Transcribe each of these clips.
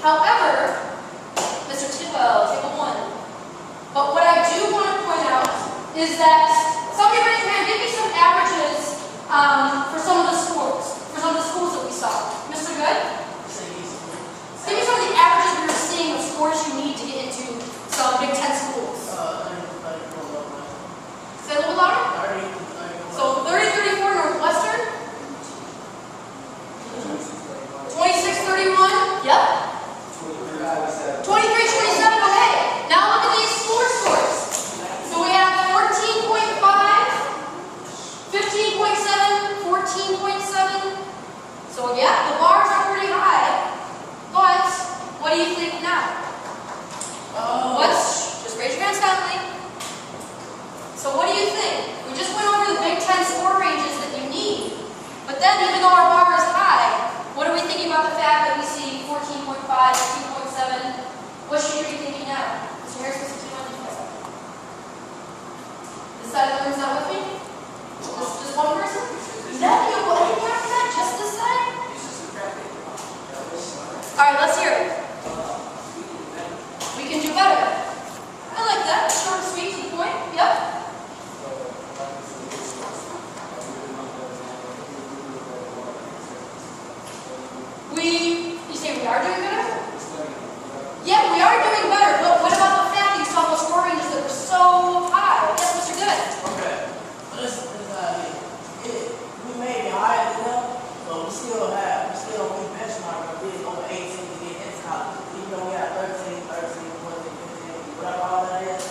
However, Mr. Table 1. But what I do want to point out is that somebody raise your hand, give me some averages for some of the schools that we saw. Mr. Good? Give me some of the averages we were seeing of scores you need to get into some Big Ten schools. Say a little louder? So 30-34 Northwestern? 26-31? Yep. 23-27, okay. Now look at these score scores. So we have 14.5, 15.7, 14.7. So yeah, the bars are pretty high. But what do you think now? Just raise your hands silently. So what do you think? We just went over the Big Ten score ranges that you need. But then even though our bar is high, what are we thinking about the fact that we see 14.5, 15.7? What should you be thinking now? Mr. Harris, Mr. Timo, this side of the room's not with me? Just one person? Nothing after that? Just this side? Alright, let's hear it. We can do better. I like that. Short and sweet to the point. Yep. You say we are doing better? Yeah, we are doing better, but what about the fact that you saw those score ranges that were so high? Yes, Mr. Good. Okay. We may be higher than them, but we still benchmark we over 18 to get into college. Even though we have 13, 14, 15, whatever all that is,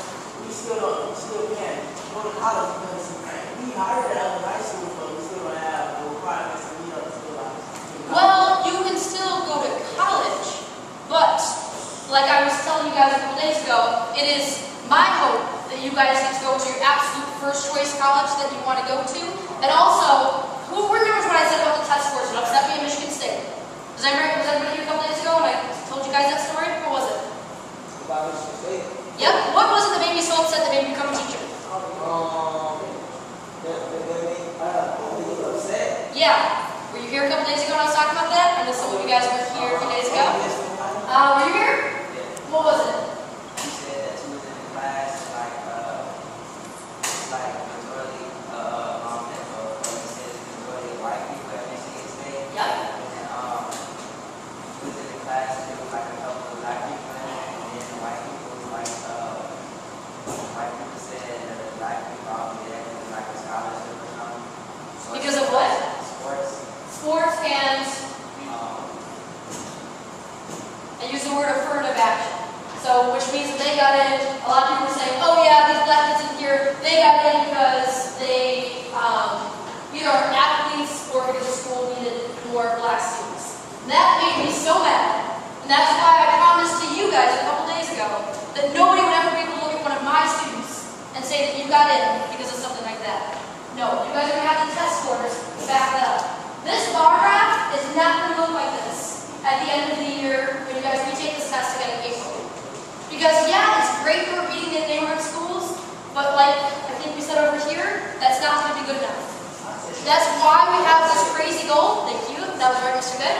we still can't go to college because we higher than other high schools, but we still don't have the requirements to meet up to school. Well, you can still go to college, but like I was telling you guys a couple days ago, it is my hope that you guys get to go to your absolute first choice college that you want to go to. And also, who remembers what I said about the test scores? You upset me at Michigan State. Was everybody here a couple days ago when I told you guys that story? What was it? About Michigan State? Yep. What was it that made me so upset that made me become a teacher? Upset? Yeah. Were you here a couple days ago when I was talking about that? I know some of you guys were here a few days ago. Were you here? Yeah. What was it? You said that you was in the class, like majority, you said majority of white people at Michigan State. Yep. And you was in the class, and there was like a couple of black people in it, and then the white people, white people said that the black people all be there because like a scholarship or something. So Because of what? Sports and I use the word affirmative action. So, which means that they got in, a lot of people were saying, oh yeah, these black kids in here, they got in because they either are athletes or because the school needed more black students. And that made me so mad. And that's why I promised to you guys a couple days ago that nobody would ever be able to look at one of my students and say that you got in because of something like that. No, you guys are going to have the test scores to back that up. This bar graph is not going to look like this at the end of the year when you guys retake this test again in April. Because yeah, it's great for beating the neighborhood schools, but like I think we said over here, that's not going to be good enough. That's why we have this crazy goal. Thank you. That was right, Mr. Good.